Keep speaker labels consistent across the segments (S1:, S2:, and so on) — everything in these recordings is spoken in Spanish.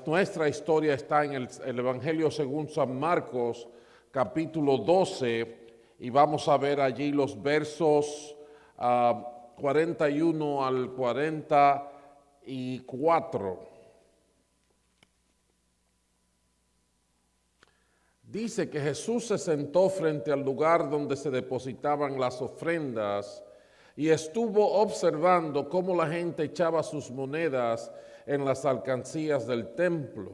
S1: Nuestra historia está en el Evangelio según San Marcos, capítulo 12, y vamos a ver allí los versos 41 al 44. Dice que Jesús se sentó frente al lugar donde se depositaban las ofrendas y estuvo observando cómo la gente echaba sus monedas en las alcancías del templo.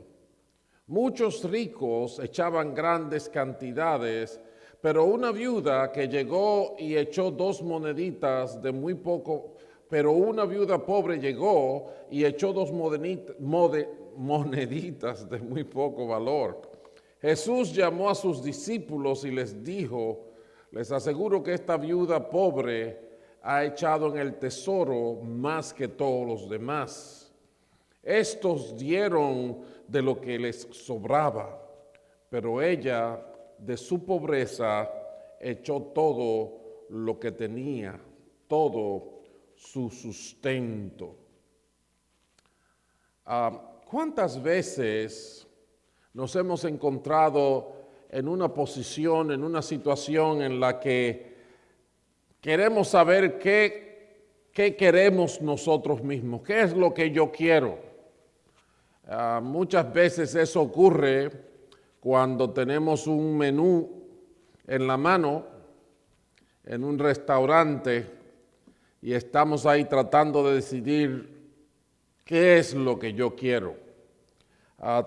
S1: Muchos ricos echaban grandes cantidades, pero una viuda que llegó y echó 2 moneditas de muy poco, pero una viuda pobre llegó y echó 2 moneditas de muy poco valor. Jesús llamó a sus discípulos y les dijo: les aseguro que esta viuda pobre ha echado en el tesoro más que todos los demás. Estos dieron de lo que les sobraba, pero ella de su pobreza echó todo lo que tenía, todo su sustento. ¿Cuántas veces nos hemos encontrado en una posición, en una situación en la que queremos saber qué queremos nosotros mismos? ¿Qué es lo que yo quiero? Muchas veces eso ocurre cuando tenemos un menú en la mano en un restaurante y estamos ahí tratando de decidir qué es lo que yo quiero.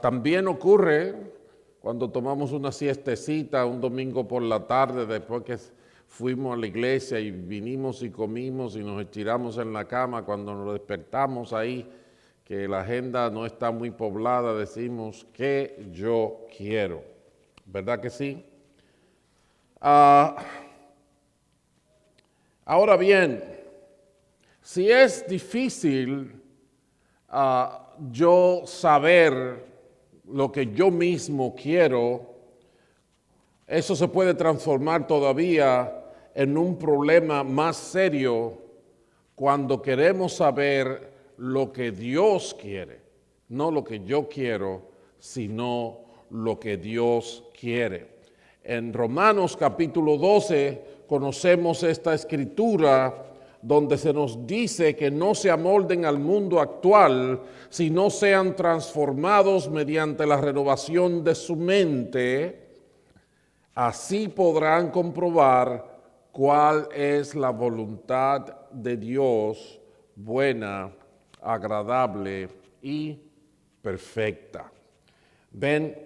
S1: También ocurre cuando tomamos una siestecita un domingo por la tarde después que fuimos a la iglesia y vinimos y comimos y nos estiramos en la cama. Cuando nos despertamos ahí, que la agenda no está muy poblada, decimos ¿qué yo quiero? ¿Verdad que sí? Ahora bien, si es difícil yo saber lo que yo mismo quiero, eso se puede transformar todavía en un problema más serio cuando queremos saber lo que Dios quiere, no lo que yo quiero, sino lo que Dios quiere. En Romanos capítulo 12 conocemos esta escritura donde se nos dice que no se amolden al mundo actual, sino sean transformados mediante la renovación de su mente. Así podrán comprobar cuál es la voluntad de Dios, buena, agradable y perfecta. Ven,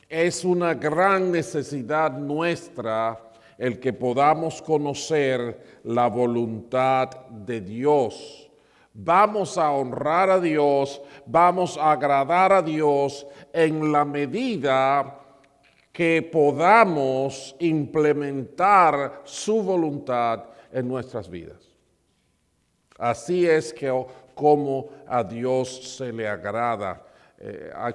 S1: es una gran necesidad nuestra el que podamos conocer la voluntad de Dios. Vamos a honrar a Dios, vamos a agradar a Dios en la medida que podamos implementar su voluntad en nuestras vidas. Así es que como a Dios se le agrada.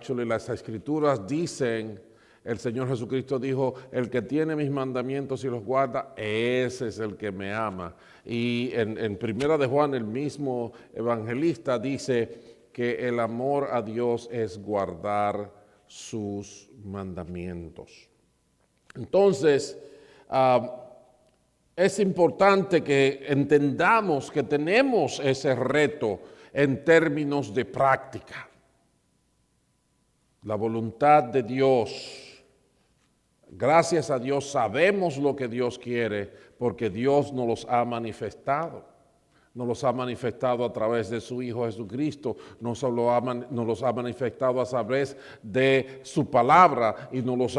S1: Las escrituras dicen, el Señor Jesucristo dijo: el que tiene mis mandamientos y los guarda, ese es el que me ama. Y en Primera de Juan, el mismo evangelista dice que el amor a Dios es guardar sus mandamientos. Entonces, es importante que entendamos que tenemos ese reto en términos de práctica. La voluntad de Dios. Gracias a Dios sabemos lo que Dios quiere porque Dios nos los ha manifestado. Nos los ha manifestado a través de su Hijo Jesucristo, nos los ha manifestado a través de su palabra y nos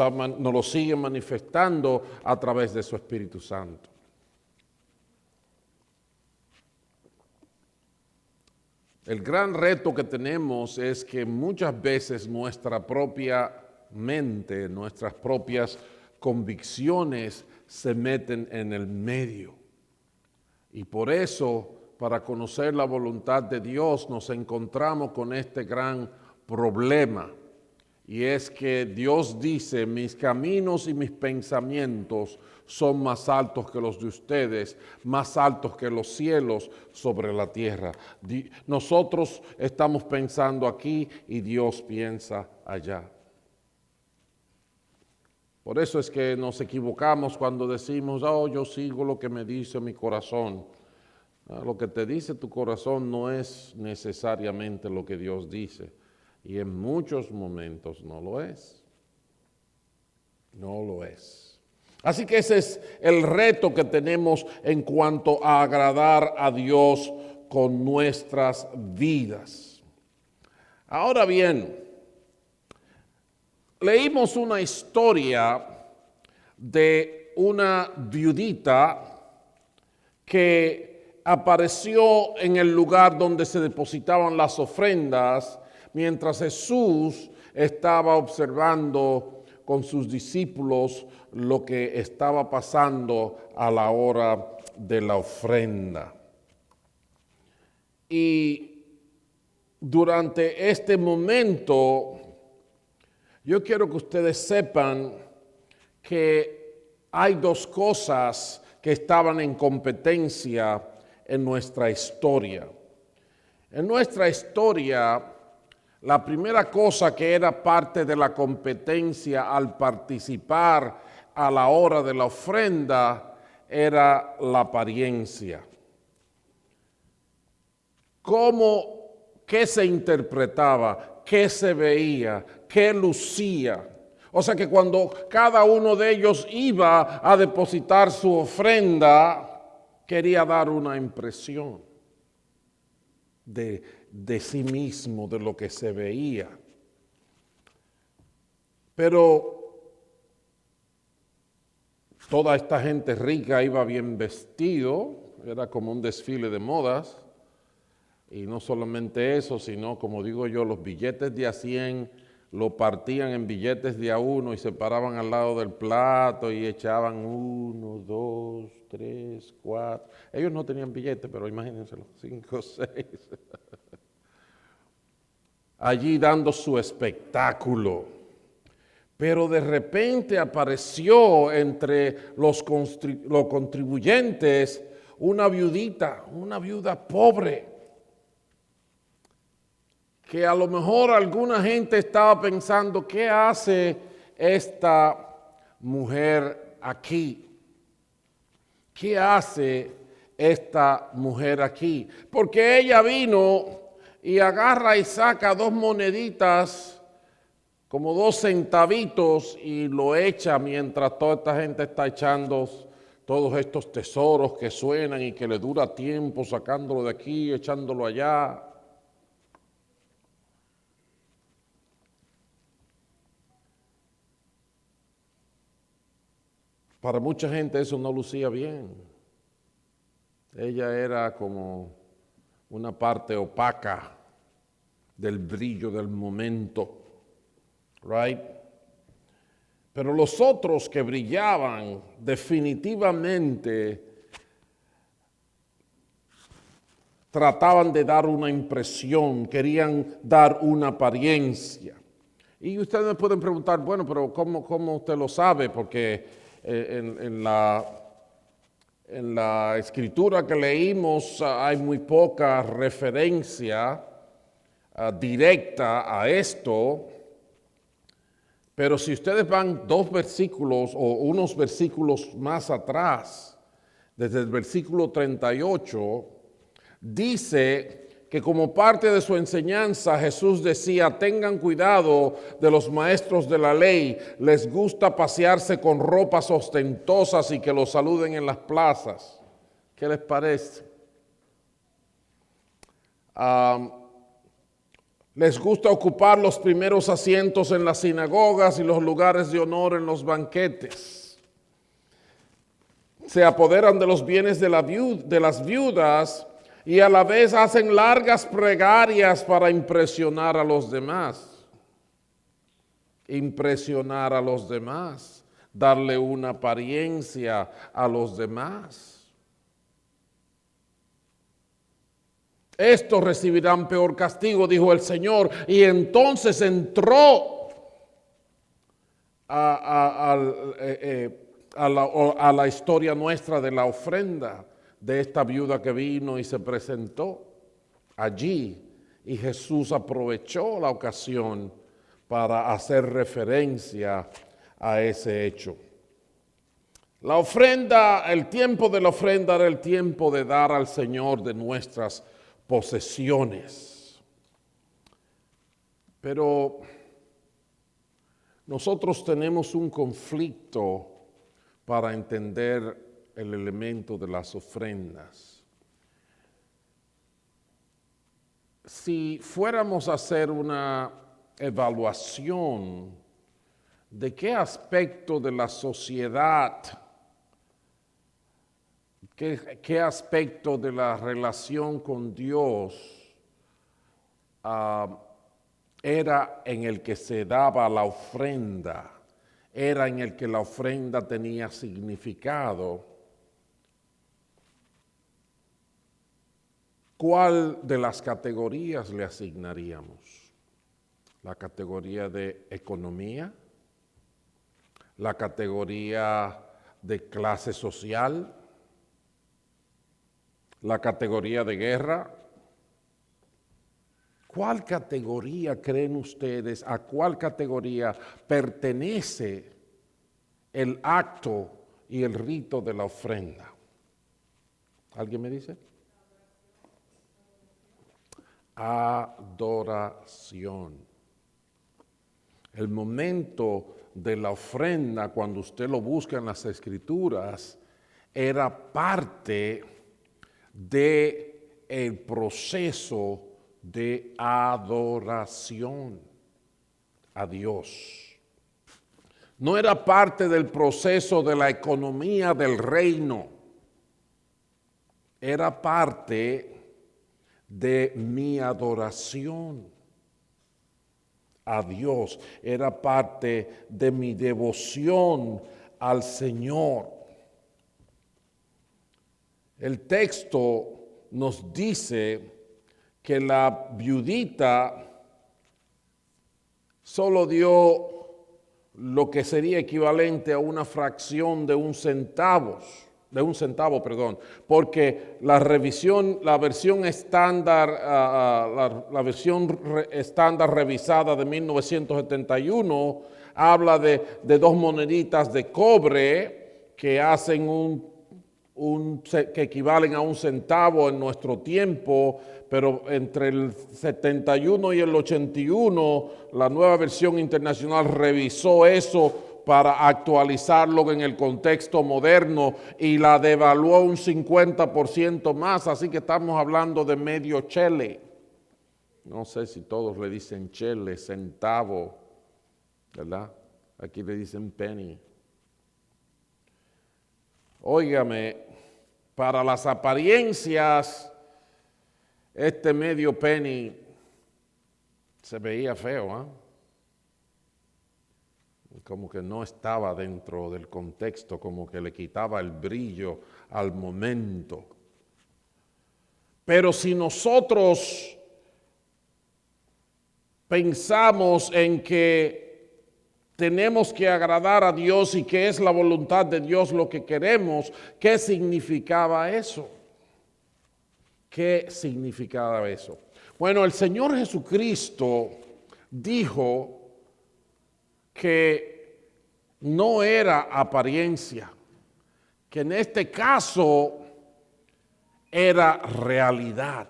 S1: los sigue manifestando a través de su Espíritu Santo. El gran reto que tenemos es que muchas veces nuestra propia mente, nuestras propias convicciones se meten en el medio. Y por eso, para conocer la voluntad de Dios, nos encontramos con este gran problema. Y es que Dios dice, mis caminos y mis pensamientos son más altos que los de ustedes, más altos que los cielos sobre la tierra. Nosotros estamos pensando aquí y Dios piensa allá. Por eso es que nos equivocamos cuando decimos, oh, yo sigo lo que me dice mi corazón. Lo que te dice tu corazón no es necesariamente lo que Dios dice. Y en muchos momentos no lo es. No lo es. Así que ese es el reto que tenemos en cuanto a agradar a Dios con nuestras vidas. Ahora bien, leímos una historia de una viudita que apareció en el lugar donde se depositaban las ofrendas mientras Jesús estaba observando con sus discípulos lo que estaba pasando a la hora de la ofrenda. Y durante este momento, yo quiero que ustedes sepan que hay dos cosas que estaban en competencia en nuestra historia. En nuestra historia, la primera cosa que era parte de la competencia al participar a la hora de la ofrenda era la apariencia. ¿Qué se interpretaba? ¿Qué se veía? ¿Qué lucía? O sea que cuando cada uno de ellos iba a depositar su ofrenda, quería dar una impresión de sí mismo, de lo que se veía. Pero toda esta gente rica iba bien vestido, era como un desfile de modas. Y no solamente eso, sino, como digo yo, los billetes de a 100 lo partían en billetes de a 1 y se paraban al lado del plato y echaban 1, 2, 3, 4. Ellos no tenían billetes, pero imagínenselo, 5, 6. Allí dando su espectáculo. Pero de repente apareció entre los contribuyentes una viudita, una viuda pobre, que a lo mejor alguna gente estaba pensando, ¿qué hace esta mujer aquí? ¿Qué hace esta mujer aquí? Porque ella vino y agarra y saca 2 moneditas, como 2 centavitos, y lo echa mientras toda esta gente está echando todos estos tesoros que suenan y que le dura tiempo sacándolo de aquí, echándolo allá. Para mucha gente eso no lucía bien. Ella era como una parte opaca del brillo del momento, right? Pero los otros que brillaban definitivamente trataban de dar una impresión, querían dar una apariencia. Y ustedes me pueden preguntar, bueno, pero ¿cómo usted lo sabe? Porque en la escritura que leímos hay muy poca referencia directa a esto, pero si ustedes van 2 versículos o unos versículos más atrás, desde el versículo 38, dice que como parte de su enseñanza Jesús decía, tengan cuidado de los maestros de la ley, les gusta pasearse con ropas ostentosas y que los saluden en las plazas. ¿Qué les parece? Les gusta ocupar los primeros asientos en las sinagogas y los lugares de honor en los banquetes. Se apoderan de los bienes de las viudas y a la vez hacen largas plegarias para impresionar a los demás. Impresionar a los demás, darle una apariencia a los demás. Estos recibirán peor castigo, dijo el Señor, y entonces entró a la historia nuestra de la ofrenda de esta viuda que vino y se presentó allí, y Jesús aprovechó la ocasión para hacer referencia a ese hecho. La ofrenda, el tiempo de la ofrenda era el tiempo de dar al Señor de nuestras posesiones. Pero nosotros tenemos un conflicto para entender el elemento de las ofrendas. Si fuéramos a hacer una evaluación de qué aspecto de la sociedad, qué aspecto de la relación con Dios era en el que se daba la ofrenda, era en el que la ofrenda tenía significado, ¿cuál de las categorías le asignaríamos? ¿La categoría de economía? ¿La categoría de clase social? ¿La categoría de guerra? ¿Cuál categoría creen ustedes, a cuál categoría pertenece el acto y el rito de la ofrenda? ¿Alguien me dice? Adoración. El momento de la ofrenda, cuando usted lo busca en las Escrituras, era parte del proceso de adoración a Dios. No era parte del proceso de la economía del reino, era parte de mi adoración a Dios, era parte de mi devoción al Señor. El texto nos dice que la viudita solo dio lo que sería equivalente a una fracción de un centavo, porque la versión estándar, la versión estándar revisada de 1971 habla de 2 moneditas de cobre que hacen que equivalen a un centavo en nuestro tiempo, pero entre el 71 y el 81, la nueva versión internacional revisó eso para actualizarlo en el contexto moderno y la devaluó un 50% más, así que estamos hablando de medio chele. No sé si todos le dicen chele, centavo, ¿verdad? Aquí le dicen penny. Óigame, para las apariencias, este medio penny se veía feo, ¿eh? Como que no estaba dentro del contexto, como que le quitaba el brillo al momento. Pero si nosotros pensamos en que tenemos que agradar a Dios y que es la voluntad de Dios lo que queremos, ¿qué significaba eso? ¿Qué significaba eso? Bueno, el Señor Jesucristo dijo que no era apariencia, que en este caso era realidad.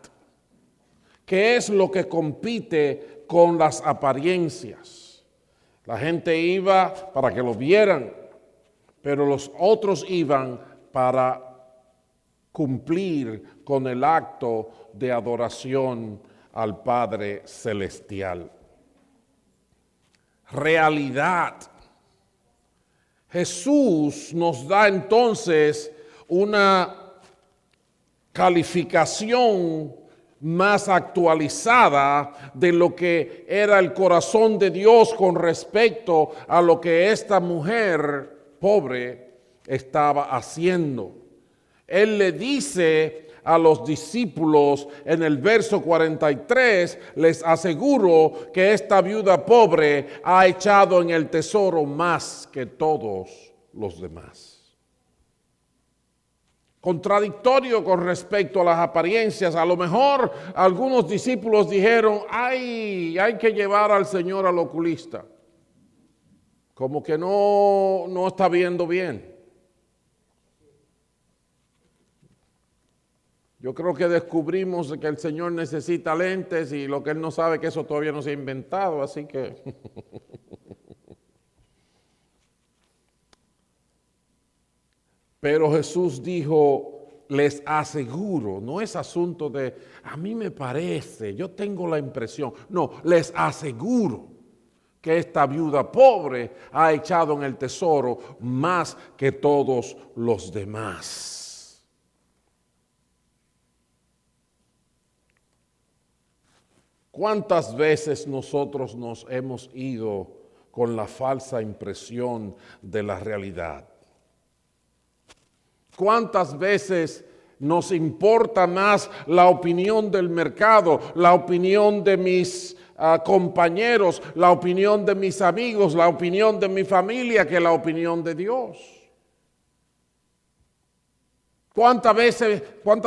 S1: ¿Qué es lo que compite con las apariencias? La gente iba para que lo vieran, pero los otros iban para cumplir con el acto de adoración al Padre Celestial. Realidad. Jesús nos da entonces una calificación más actualizada de lo que era el corazón de Dios con respecto a lo que esta mujer pobre estaba haciendo. Él le dice a los discípulos en el verso 43, les aseguro que esta viuda pobre ha echado en el tesoro más que todos los demás. Contradictorio con respecto a las apariencias. A lo mejor algunos discípulos dijeron, hay que llevar al Señor al oculista. Como que no está viendo bien. Yo creo que descubrimos que el Señor necesita lentes y lo que Él no sabe es que eso todavía no se ha inventado, así que... Pero Jesús dijo, les aseguro, no es asunto de, a mí me parece, yo tengo la impresión. No, les aseguro que esta viuda pobre ha echado en el tesoro más que todos los demás. ¿Cuántas veces nosotros nos hemos ido con la falsa impresión de la realidad? ¿Cuántas veces nos importa más la opinión del mercado, la opinión de mis compañeros, la opinión de mis amigos, la opinión de mi familia que la opinión de Dios? ¿Cuántas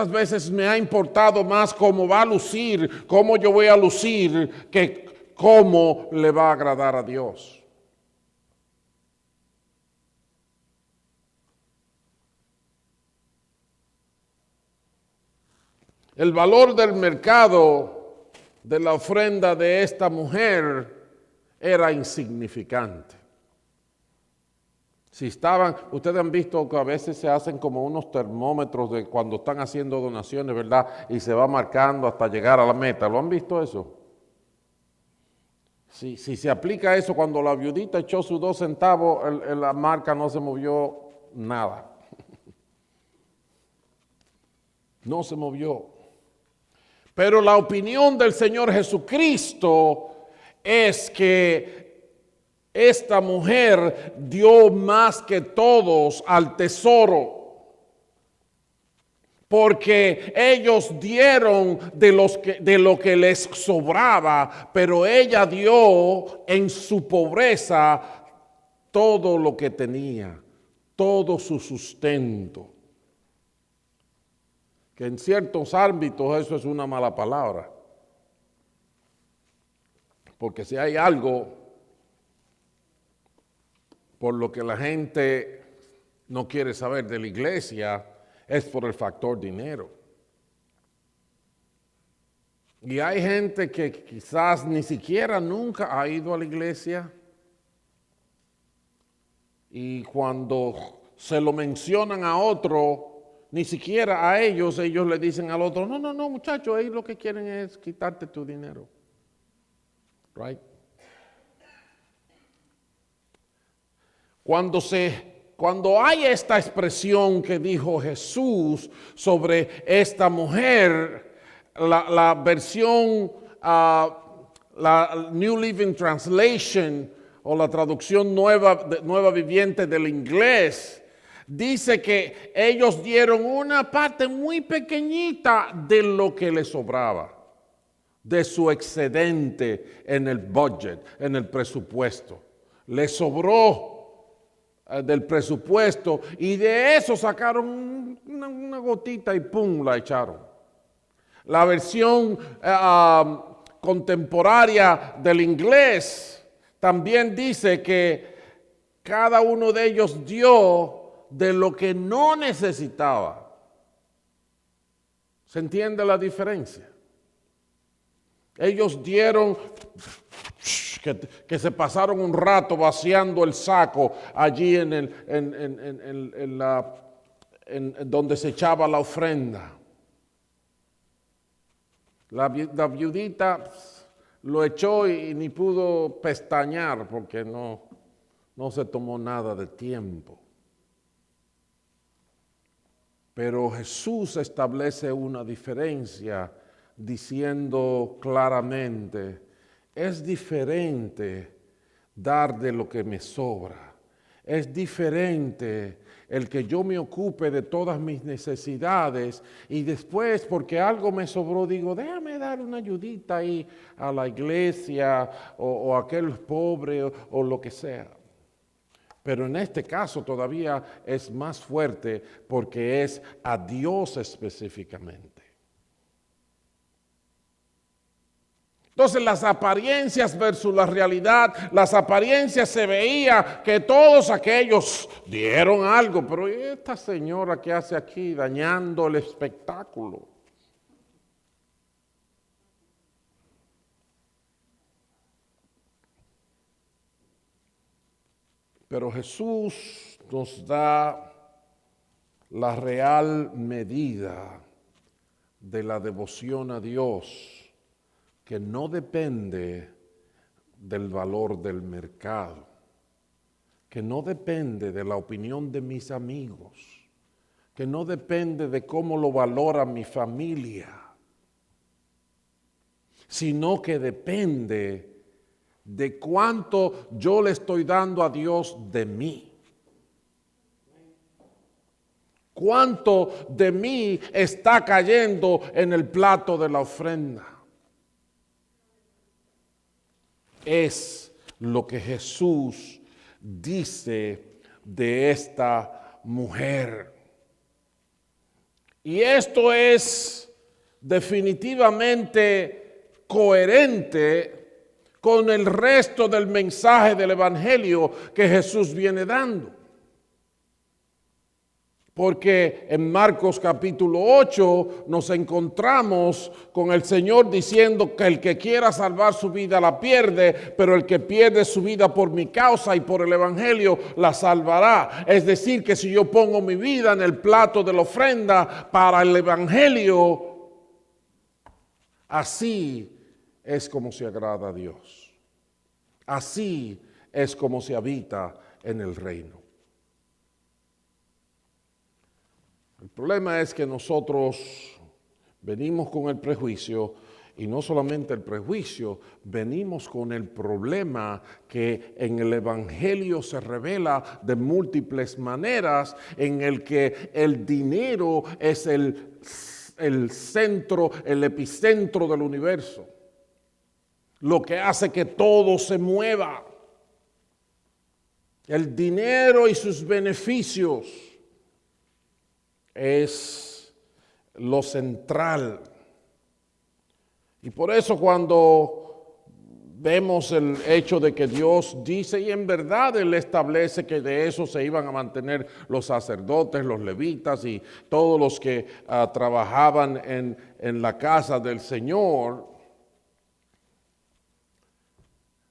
S1: veces me ha importado más cómo va a lucir, cómo yo voy a lucir, que cómo le va a agradar a Dios? El valor del mercado de la ofrenda de esta mujer era insignificante. Si ustedes han visto que a veces se hacen como unos termómetros de cuando están haciendo donaciones, ¿verdad? Y se va marcando hasta llegar a la meta. ¿Lo han visto eso? Si se aplica eso, cuando la viudita echó sus 2 centavos, la marca no se movió nada. No se movió. Pero la opinión del Señor Jesucristo es que esta mujer dio más que todos al tesoro, porque ellos dieron de lo que les sobraba, pero ella dio en su pobreza todo lo que tenía, todo su sustento. Que en ciertos ámbitos eso es una mala palabra, porque si hay algo por lo que la gente no quiere saber de la iglesia, es por el factor dinero. Y hay gente que quizás ni siquiera nunca ha ido a la iglesia, y cuando se lo mencionan a otro, ni siquiera a ellos le dicen al otro, no, muchacho, ellos lo que quieren es quitarte tu dinero. Right? Cuando hay esta expresión que dijo Jesús sobre esta mujer, la versión, la New Living Translation o la traducción nueva viviente del inglés, dice que ellos dieron una parte muy pequeñita de lo que les sobraba, de su excedente en el budget, en el presupuesto. Les sobró del presupuesto y de eso sacaron una gotita y ¡pum!, la echaron. La versión contemporánea del inglés también dice que cada uno de ellos dio de lo que no necesitaba. ¿Se entiende la diferencia? Ellos dieron, que se pasaron un rato vaciando el saco allí en donde se echaba la ofrenda. La viudita lo echó y ni pudo pestañear porque no se tomó nada de tiempo. Pero Jesús establece una diferencia diciendo claramente, es diferente dar de lo que me sobra, es diferente el que yo me ocupe de todas mis necesidades y después, porque algo me sobró, digo, déjame dar una ayudita ahí a la iglesia o a aquel pobre o lo que sea. Pero en este caso todavía es más fuerte porque es a Dios específicamente. Entonces las apariencias versus la realidad, las apariencias se veía que todos aquellos dieron algo, pero ¿y esta señora qué hace aquí dañando el espectáculo? Pero Jesús nos da la real medida de la devoción a Dios, que no depende del valor del mercado, que no depende de la opinión de mis amigos, que no depende de cómo lo valora mi familia, sino que depende de cuánto yo le estoy dando a Dios de mí. Cuánto de mí está cayendo en el plato de la ofrenda. Es lo que Jesús dice de esta mujer. Y esto es definitivamente coherente con el resto del mensaje del Evangelio que Jesús viene dando. Porque en Marcos capítulo 8 nos encontramos con el Señor diciendo que el que quiera salvar su vida la pierde, pero el que pierde su vida por mi causa y por el Evangelio la salvará. Es decir, que si yo pongo mi vida en el plato de la ofrenda para el Evangelio, así es como se agrada a Dios. Así es como se habita en el reino. El problema es que nosotros venimos con el prejuicio y no solamente el prejuicio, venimos con el problema que en el Evangelio se revela de múltiples maneras, en el que el dinero es el centro, el epicentro del universo, lo que hace que todo se mueva. El dinero y sus beneficios es lo central. Y por eso cuando vemos el hecho de que Dios dice, y en verdad Él establece que de eso se iban a mantener los sacerdotes, los levitas y todos los que trabajaban en la casa del Señor,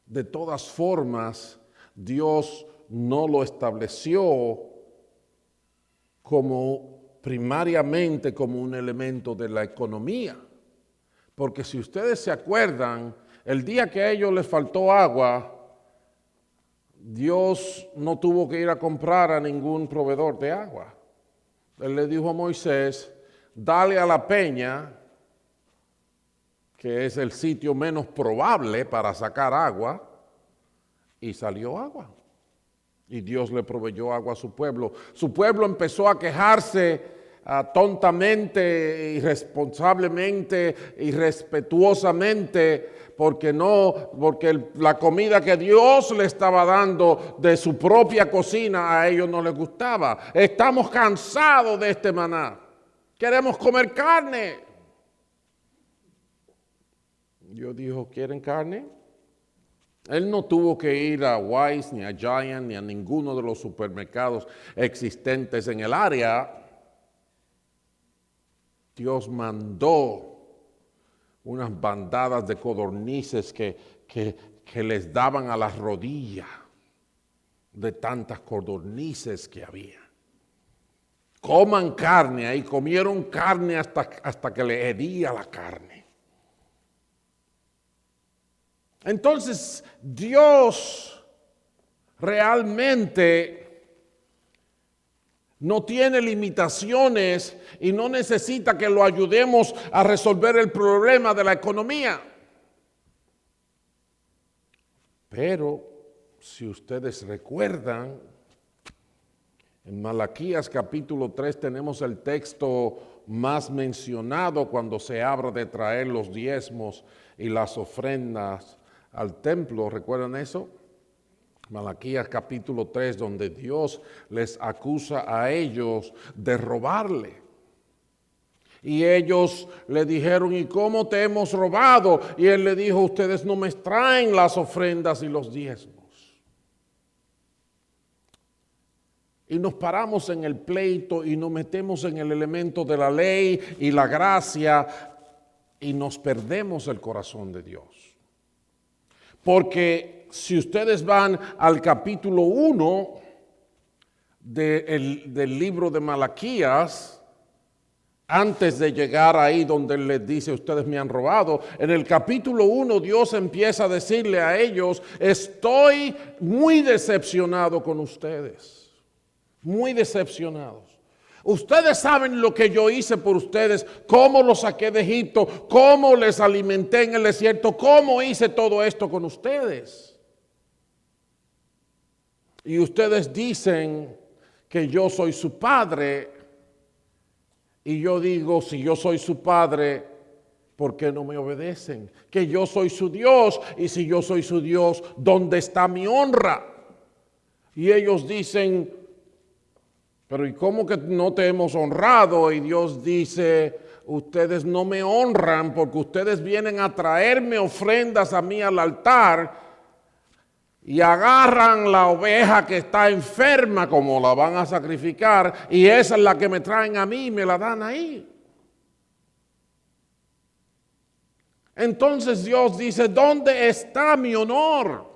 S1: de todas formas Dios no lo estableció primariamente como un elemento de la economía. Porque si ustedes se acuerdan, el día que a ellos les faltó agua, Dios no tuvo que ir a comprar a ningún proveedor de agua. Él le dijo a Moisés, dale a la peña, que es el sitio menos probable para sacar agua, y salió agua. Y Dios le proveyó agua a su pueblo. Su pueblo empezó a quejarse tontamente, irresponsablemente, irrespetuosamente, porque la comida que Dios le estaba dando de su propia cocina a ellos no les gustaba. Estamos cansados de este maná. Queremos comer carne. Dios dijo, ¿quieren carne? Él no tuvo que ir a Weis, ni a Giant, ni a ninguno de los supermercados existentes en el área. Dios mandó unas bandadas de codornices que les daban a las rodillas de tantas codornices que había. Coman carne, ahí comieron carne hasta que le hería la carne. Entonces, Dios realmente no tiene limitaciones y no necesita que lo ayudemos a resolver el problema de la economía. Pero, si ustedes recuerdan, En Malaquías capítulo 3 tenemos el texto más mencionado cuando se habla de traer los diezmos y las ofrendas al templo. ¿Recuerdan eso? Malaquías capítulo 3, donde Dios les acusa a ellos de robarle. Y ellos le dijeron, ¿y cómo te hemos robado? Y él le dijo, ustedes no me traen las ofrendas y los diezmos. Y nos paramos en el pleito y nos metemos en el elemento de la ley y la gracia y nos perdemos el corazón de Dios. Porque si ustedes van al capítulo 1 del libro de Malaquías, antes de llegar ahí donde él les dice, ustedes me han robado, en el capítulo 1 Dios empieza a decirle a ellos, estoy muy decepcionado con ustedes. Muy decepcionados. Ustedes saben lo que yo hice por ustedes, cómo los saqué de Egipto, cómo les alimenté en el desierto, cómo hice todo esto con ustedes. Y ustedes dicen que yo soy su padre, y yo digo, si yo soy su padre, ¿por qué no me obedecen? Que yo soy su Dios, y si yo soy su Dios, ¿dónde está mi honra? Y ellos dicen, pero ¿y cómo que no te hemos honrado? Y Dios dice, ustedes no me honran porque ustedes vienen a traerme ofrendas a mí al altar y agarran la oveja que está enferma como la van a sacrificar y esa es la que me traen a mí y me la dan ahí. Entonces Dios dice, ¿dónde está mi honor?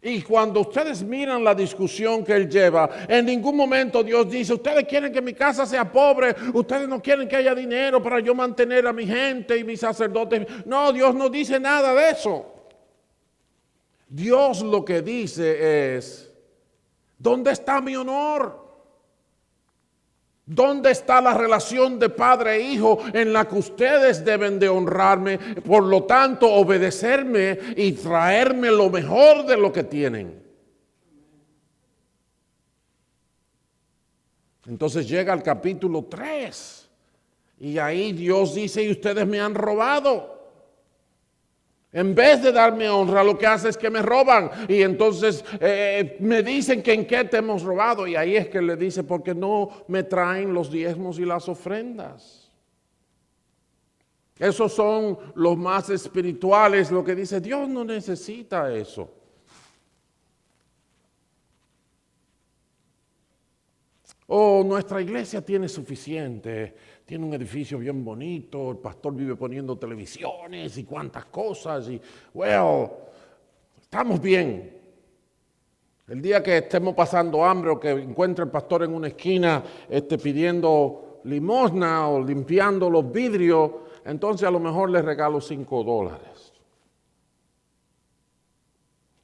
S1: Y cuando ustedes miran la discusión que él lleva, en ningún momento Dios dice, ustedes quieren que mi casa sea pobre, ustedes no quieren que haya dinero para yo mantener a mi gente y mis sacerdotes. No, Dios no dice nada de eso. Dios lo que dice es, ¿dónde está mi honor? ¿Dónde está la relación de padre e hijo en la que ustedes deben de honrarme, por lo tanto obedecerme y traerme lo mejor de lo que tienen? Entonces llega al capítulo 3 y ahí Dios dice, y ustedes me han robado. En vez de darme honra, lo que hace es que me roban. Y entonces me dicen que en qué te hemos robado. Y ahí es que le dice, porque no me traen los diezmos y las ofrendas. Esos son los más espirituales. Lo que dice, Dios no necesita eso. Oh, nuestra iglesia tiene suficiente, tiene un edificio bien bonito, el pastor vive poniendo televisiones y cuantas cosas y, estamos bien. El día que estemos pasando hambre o que encuentre el pastor en una esquina pidiendo limosna o limpiando los vidrios, entonces a lo mejor le regalo $5.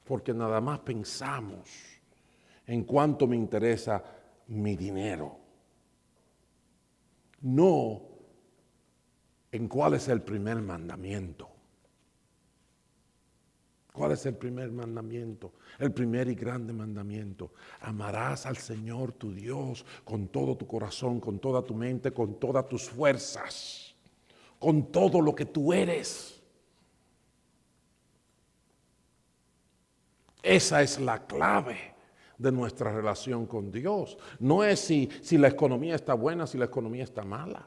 S1: Porque nada más pensamos en cuánto me interesa mi dinero, no en cuál es el primer mandamiento. ¿Cuál es el primer mandamiento? El primer y grande mandamiento. Amarás al Señor tu Dios con todo tu corazón, con toda tu mente, con todas tus fuerzas, con todo lo que tú eres. Esa es la clave de nuestra relación con Dios. No es si la economía está buena, si la economía está mala.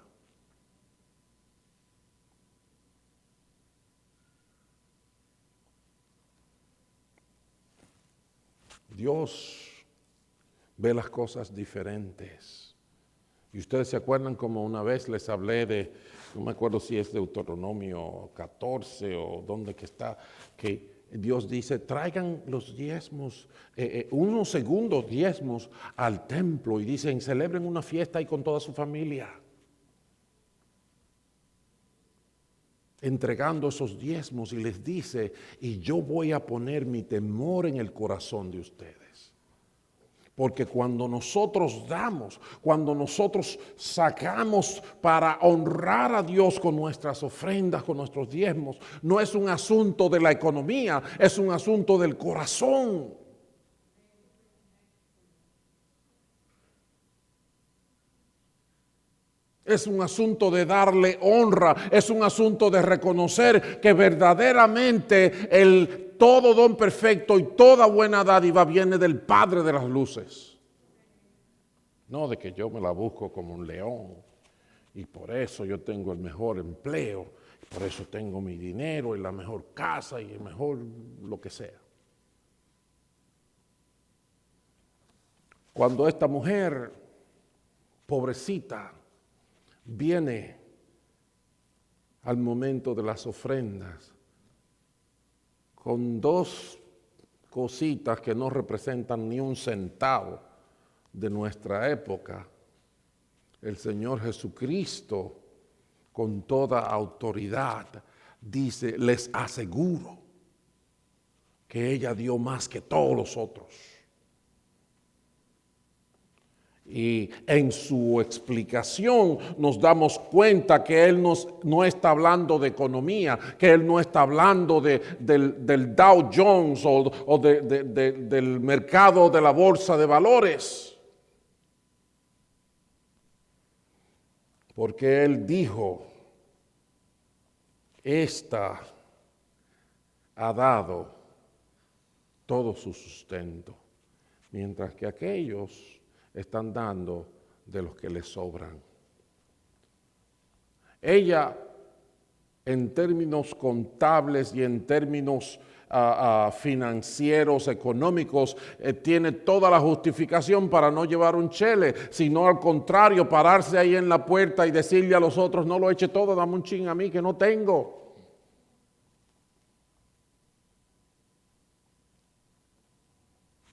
S1: Dios ve las cosas diferentes. Y ustedes se acuerdan como una vez les hablé no me acuerdo si es Deuteronomio 14 o dónde que está, que Dios dice, traigan los diezmos, unos segundos diezmos al templo y dicen, celebren una fiesta ahí con toda su familia. Entregando esos diezmos y les dice, y yo voy a poner mi temor en el corazón de ustedes. Porque cuando nosotros damos, cuando nosotros sacamos para honrar a Dios con nuestras ofrendas, con nuestros diezmos, no es un asunto de la economía, es un asunto del corazón. Es un asunto de darle honra, es un asunto de reconocer que verdaderamente el todo don perfecto y toda buena dádiva viene del Padre de las luces. No de que yo me la busco como un león y por eso yo tengo el mejor empleo, por eso tengo mi dinero y la mejor casa y el mejor lo que sea. Cuando esta mujer, pobrecita, viene al momento de las ofrendas con dos cositas que no representan ni un centavo de nuestra época, el Señor Jesucristo con toda autoridad dice, les aseguro que ella dio más que todos los otros. Y en su explicación nos damos cuenta que Él no está hablando de economía, que Él no está hablando del Dow Jones o del mercado de la bolsa de valores. Porque Él dijo, esta ha dado todo su sustento, mientras que aquellos están dando de los que les sobran. Ella, en términos contables y en términos financieros, económicos, tiene toda la justificación para no llevar un chele, sino al contrario, pararse ahí en la puerta y decirle a los otros, no lo eche todo, dame un chin a mí que no tengo.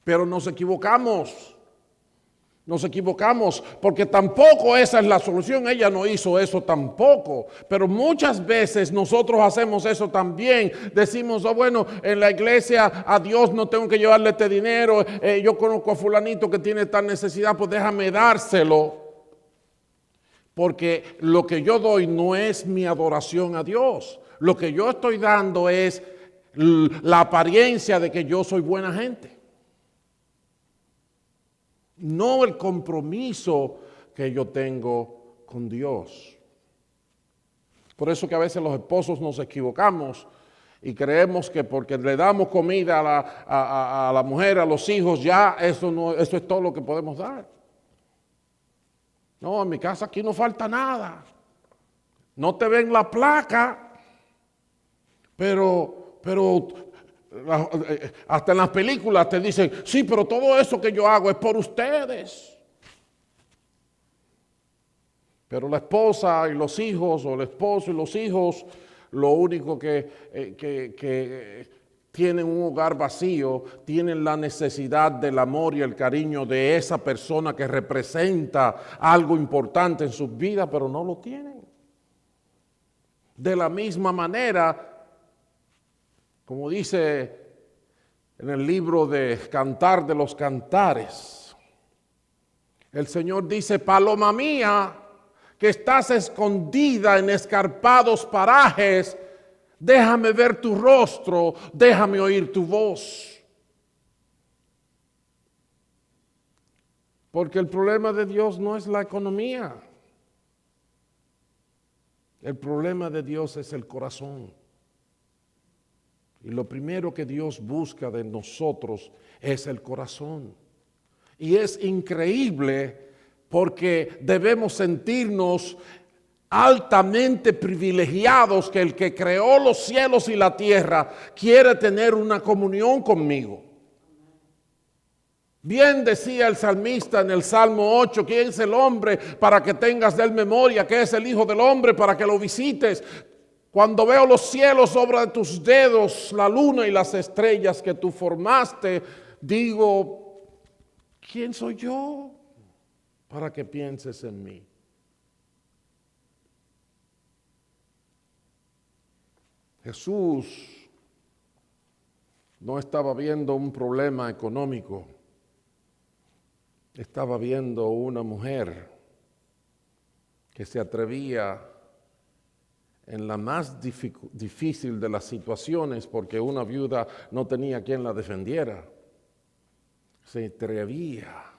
S1: Pero nos equivocamos. Nos equivocamos porque tampoco esa es la solución. Ella no hizo eso tampoco. Pero muchas veces nosotros hacemos eso también. Decimos, oh, bueno, en la iglesia a Dios no tengo que llevarle este dinero. Yo conozco a fulanito que tiene tal necesidad, pues déjame dárselo. Porque lo que yo doy no es mi adoración a Dios. Lo que yo estoy dando es la apariencia de que yo soy buena gente. No el compromiso que yo tengo con Dios. Por eso que a veces los esposos nos equivocamos y creemos que porque le damos comida a la mujer, a los hijos, ya eso es todo lo que podemos dar. No, en mi casa aquí no falta nada. No te ven la placa, pero hasta en las películas te dicen, sí, pero todo eso que yo hago es por ustedes. Pero la esposa y los hijos, o el esposo y los hijos, lo único que tienen un hogar vacío, tienen la necesidad del amor y el cariño de esa persona que representa algo importante en sus vidas, pero no lo tienen. De la misma manera, como dice en el libro de Cantar de los Cantares, el Señor dice, paloma mía, que estás escondida en escarpados parajes, déjame ver tu rostro, déjame oír tu voz. Porque el problema de Dios no es la economía. El problema de Dios es el corazón. Y lo primero que Dios busca de nosotros es el corazón. Y es increíble porque debemos sentirnos altamente privilegiados que el que creó los cielos y la tierra quiere tener una comunión conmigo. Bien decía el salmista en el Salmo 8, ¿quién es el hombre para que tengas de él memoria? ¿Qué es el Hijo del Hombre para que lo visites? Cuando veo los cielos, obra de tus dedos, la luna y las estrellas que tú formaste, digo, ¿quién soy yo para que pienses en mí? Jesús no estaba viendo un problema económico. estaba viendo una mujer que se atrevía en la más difícil de las situaciones, porque una viuda no tenía quien la defendiera. Se atrevía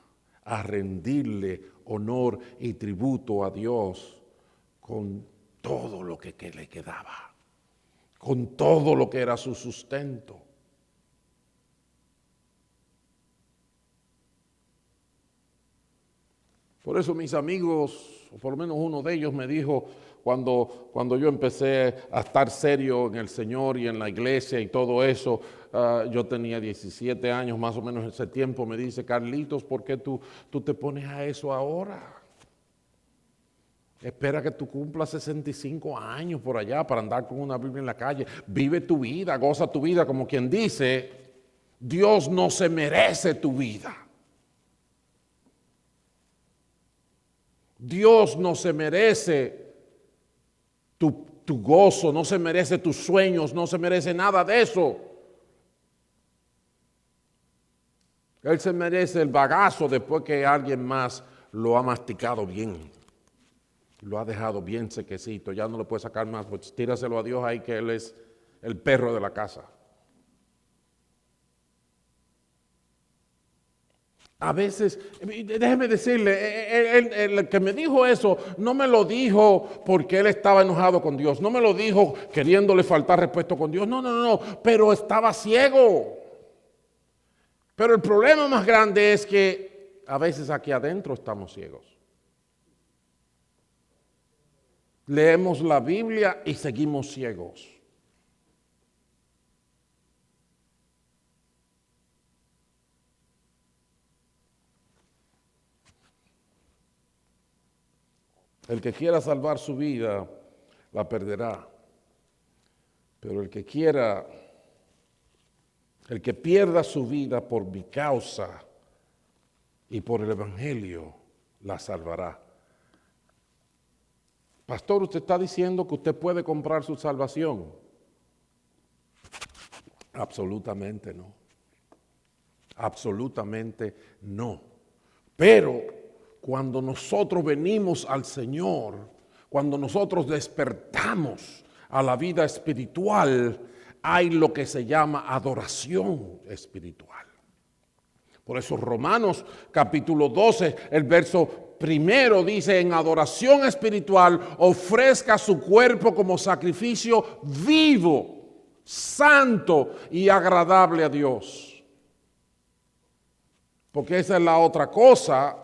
S1: a rendirle honor y tributo a Dios con todo lo que le quedaba, con todo lo que era su sustento. Por eso mis amigos, o por lo menos uno de ellos me dijo, cuando yo empecé a estar serio en el Señor y en la iglesia y todo eso, yo tenía 17 años más o menos en ese tiempo, me dice: Carlitos, ¿por qué tú te pones a eso ahora? Espera que tú cumplas 65 años por allá para andar con una Biblia en la calle. Vive tu vida, goza tu vida, como quien dice, Dios no se merece tu vida. Dios no se merece tu gozo, no se merece tus sueños, no se merece nada de eso. Él se merece el bagazo después que alguien más lo ha masticado bien, lo ha dejado bien sequecito, ya no lo puede sacar más, pues tíraselo a Dios ahí, que Él es el perro de la casa. A veces, déjeme decirle, el que me dijo eso no me lo dijo porque él estaba enojado con Dios, no me lo dijo queriéndole faltar respeto con Dios, no, pero estaba ciego. Pero el problema más grande es que a veces aquí adentro estamos ciegos. Leemos la Biblia y seguimos ciegos. El que quiera salvar su vida, la perderá. Pero el que pierda su vida por mi causa y por el Evangelio, la salvará. Pastor, ¿usted está diciendo que usted puede comprar su salvación? Absolutamente no. Absolutamente no. Pero cuando nosotros venimos al Señor, cuando nosotros despertamos a la vida espiritual, hay lo que se llama adoración espiritual. Por eso Romanos capítulo 12, el verso primero dice: en adoración espiritual ofrezca su cuerpo como sacrificio vivo, santo y agradable a Dios. Porque esa es la otra cosa.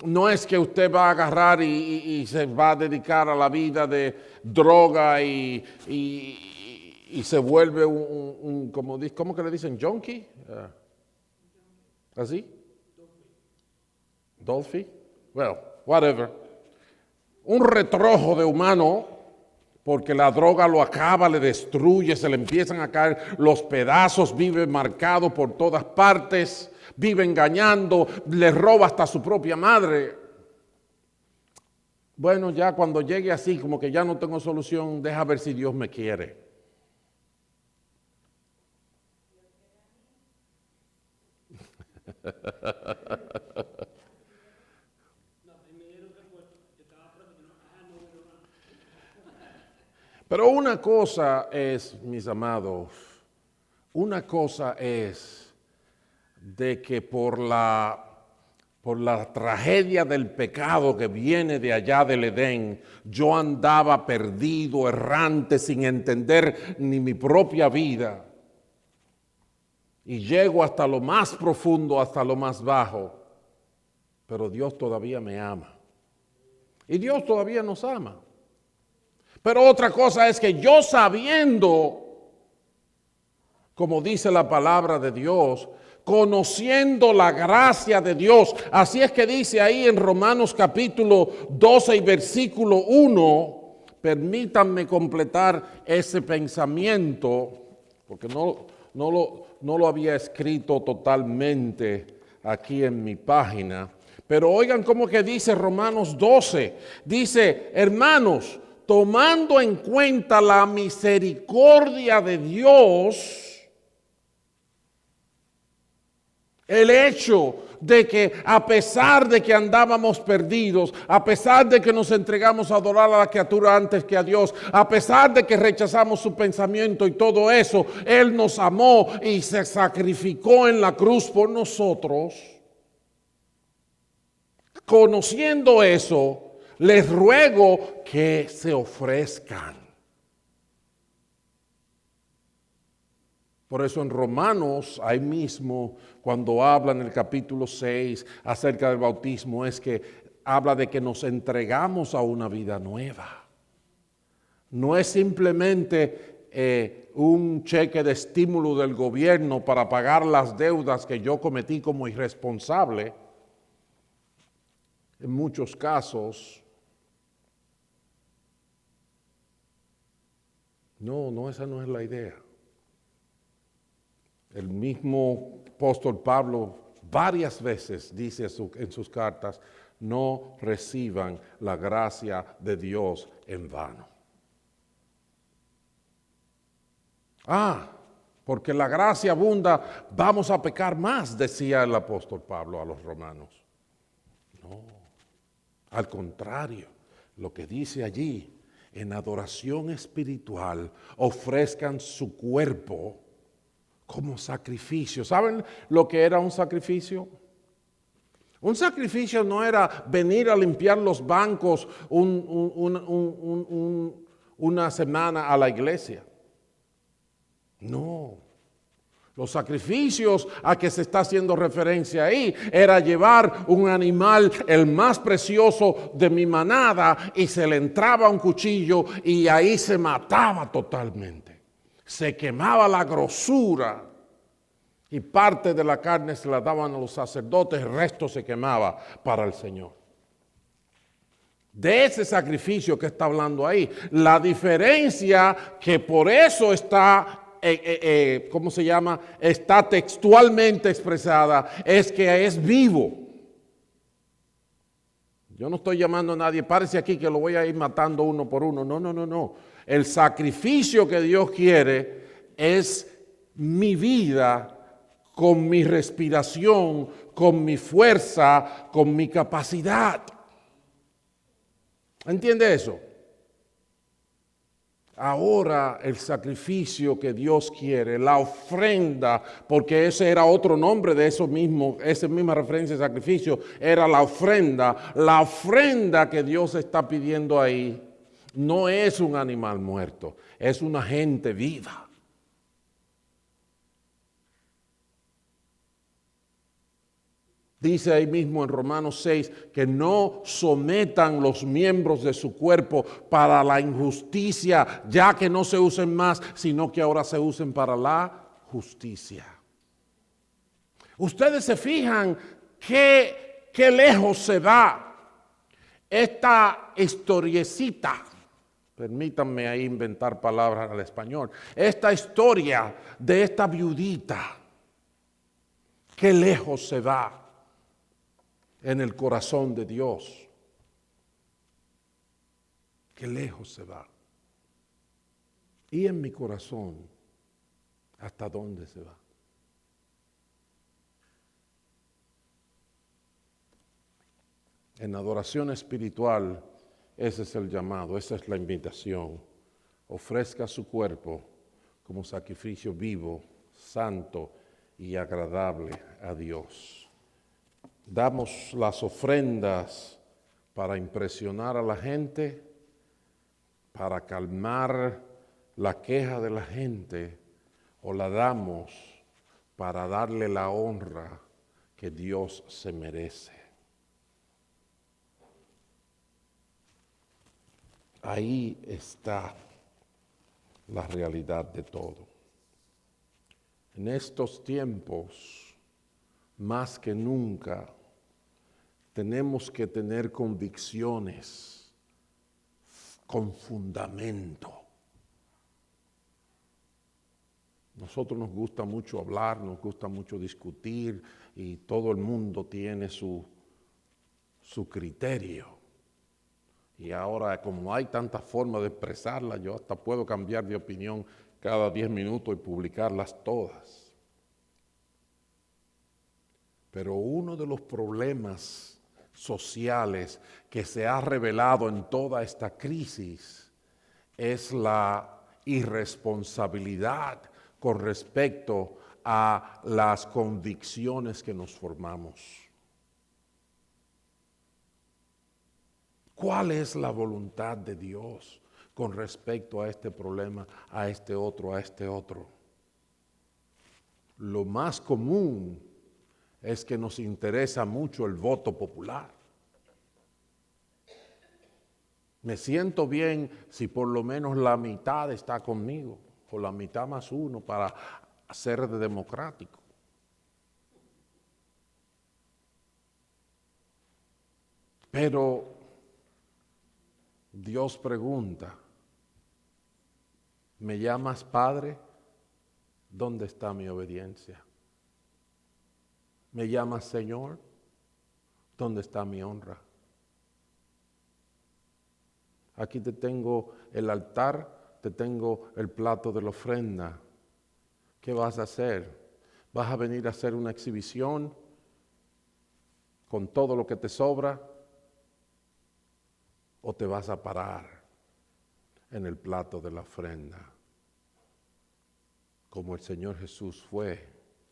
S1: No es que usted va a agarrar y se va a dedicar a la vida de droga y se vuelve ¿cómo que le dicen? ¿Junkie? ¿Así? ¿Dolphy? Well, whatever. Un retrojo de humano, porque la droga lo acaba, le destruye, se le empiezan a caer los pedazos, vive marcado por todas partes, vive engañando, le roba hasta a su propia madre. Bueno, ya cuando llegue así, como que ya no tengo solución, deja ver si Dios me quiere. Pero una cosa es, mis amados, una cosa es de que por la tragedia del pecado que viene de allá del Edén, yo andaba perdido, errante, sin entender ni mi propia vida. Y llego hasta lo más profundo, hasta lo más bajo. Pero Dios todavía me ama. Y Dios todavía nos ama. Pero otra cosa es que yo, sabiendo, como dice la palabra de Dios, conociendo la gracia de Dios. Así es que dice ahí en Romanos capítulo 12 y versículo 1, permítanme completar ese pensamiento, porque no lo había escrito totalmente aquí en mi página. Pero oigan cómo que dice Romanos 12, dice: hermanos, tomando en cuenta la misericordia de Dios, El hecho de que a pesar de que andábamos perdidos, a pesar de que nos entregamos a adorar a la criatura antes que a Dios, a pesar de que rechazamos su pensamiento y todo eso, Él nos amó y se sacrificó en la cruz por nosotros. Conociendo eso, les ruego que se ofrezcan. Por eso en Romanos, ahí mismo, cuando habla en el capítulo 6 acerca del bautismo, es que habla de que nos entregamos a una vida nueva. No es simplemente un cheque de estímulo del gobierno para pagar las deudas que yo cometí como irresponsable. En muchos casos, no, esa no es la idea. El mismo apóstol Pablo varias veces dice en sus cartas, no reciban la gracia de Dios en vano. Porque la gracia abunda, vamos a pecar más, decía el apóstol Pablo a los romanos. No, al contrario, lo que dice allí, en adoración espiritual, ofrezcan su cuerpo como sacrificio. ¿Saben lo que era un sacrificio? Un sacrificio no era venir a limpiar los bancos una semana a la iglesia. No. Los sacrificios a que se está haciendo referencia ahí era llevar un animal, el más precioso de mi manada, y se le entraba un cuchillo y ahí se mataba totalmente. Se quemaba la grosura y parte de la carne se la daban a los sacerdotes, el resto se quemaba para el Señor. De ese sacrificio que está hablando ahí. La diferencia que por eso está, ¿cómo se llama? Está textualmente expresada, es que es vivo. Yo no estoy llamando a nadie, párese aquí que lo voy a ir matando uno por uno. No. El sacrificio que Dios quiere es mi vida con mi respiración, con mi fuerza, con mi capacidad. ¿Entiende eso? Ahora el sacrificio que Dios quiere, la ofrenda, porque ese era otro nombre de eso mismo, esa misma referencia de sacrificio, era la ofrenda que Dios está pidiendo ahí, no es un animal muerto, es una gente viva. Dice ahí mismo en Romanos 6 que no sometan los miembros de su cuerpo para la injusticia, ya que no se usen más, sino que ahora se usen para la justicia. Ustedes se fijan qué lejos se va esta historiecita. Permítanme ahí inventar palabras al español. Esta historia de esta viudita, qué lejos se va en el corazón de Dios. Qué lejos se va. Y en mi corazón, ¿hasta dónde se va? En adoración espiritual, ese es el llamado, esa es la invitación. Ofrezca su cuerpo como sacrificio vivo, santo y agradable a Dios. Damos las ofrendas para impresionar a la gente, para calmar la queja de la gente, o la damos para darle la honra que Dios se merece. Ahí está la realidad de todo. En estos tiempos, más que nunca, tenemos que tener convicciones con fundamento. Nosotros nos gusta mucho hablar, nos gusta mucho discutir y todo el mundo tiene su criterio. Y ahora, como hay tantas formas de expresarla, yo hasta puedo cambiar de opinión cada 10 minutos y publicarlas todas. Pero uno de los problemas sociales que se ha revelado en toda esta crisis es la irresponsabilidad con respecto a las convicciones que nos formamos. ¿Cuál es la voluntad de Dios con respecto a este problema, a este otro, a este otro? Lo más común es que nos interesa mucho el voto popular. Me siento bien si por lo menos la mitad está conmigo, o la mitad más uno para ser democrático. Pero Dios pregunta, ¿me llamas Padre? ¿Dónde está mi obediencia? ¿Me llamas Señor? ¿Dónde está mi honra? Aquí te tengo el altar, te tengo el plato de la ofrenda. ¿Qué vas a hacer? ¿Vas a venir a hacer una exhibición con todo lo que te sobra? ¿O te vas a parar en el plato de la ofrenda? Como el Señor Jesús fue,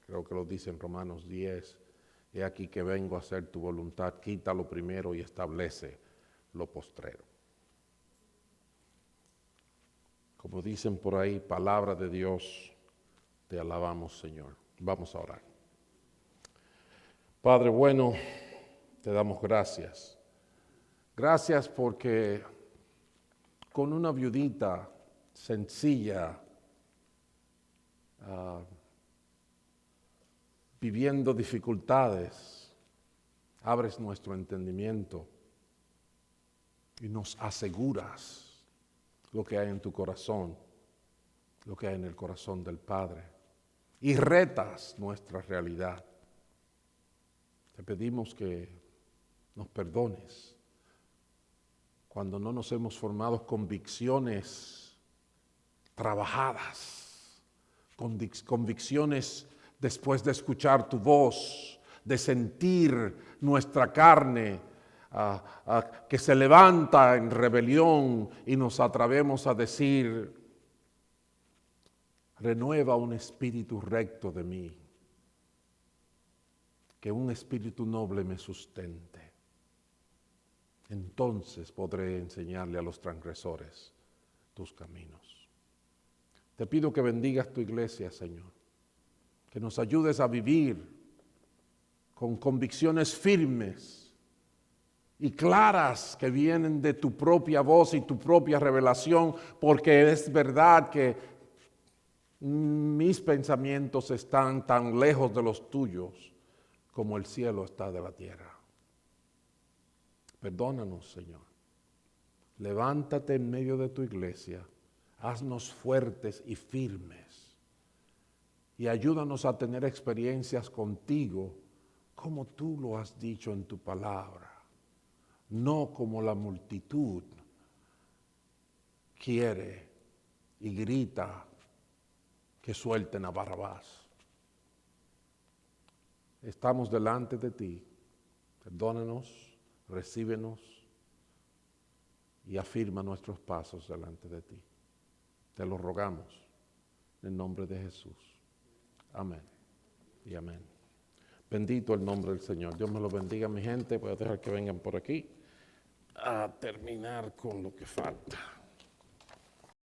S1: creo que lo dice en Romanos 10, he aquí que vengo a hacer tu voluntad, quita lo primero y establece lo postrero. Como dicen por ahí, palabra de Dios, te alabamos, Señor. Vamos a orar. Padre bueno, te damos gracias. Gracias porque con una viudita sencilla, viviendo dificultades, abres nuestro entendimiento y nos aseguras lo que hay en tu corazón, lo que hay en el corazón del Padre, y retas nuestra realidad. Te pedimos que nos perdones cuando no nos hemos formado convicciones trabajadas, convicciones después de escuchar tu voz, de sentir nuestra carne que se levanta en rebelión y nos atrevemos a decir, renueva un espíritu recto de mí, que un espíritu noble me sustente. Entonces podré enseñarle a los transgresores tus caminos. Te pido que bendigas tu iglesia, Señor, que nos ayudes a vivir con convicciones firmes y claras que vienen de tu propia voz y tu propia revelación, porque es verdad que mis pensamientos están tan lejos de los tuyos como el cielo está de la tierra. Perdónanos, Señor. Levántate en medio de tu iglesia, haznos fuertes y firmes y ayúdanos a tener experiencias contigo como tú lo has dicho en tu palabra, no como la multitud quiere y grita que suelten a Barrabás. Estamos delante de ti, perdónanos, recíbenos y afirma nuestros pasos delante de ti. Te lo rogamos en el nombre de Jesús. Amén y amén. Bendito el nombre del Señor. Dios me lo bendiga, mi gente. Voy a dejar que vengan por aquí a terminar con lo que falta.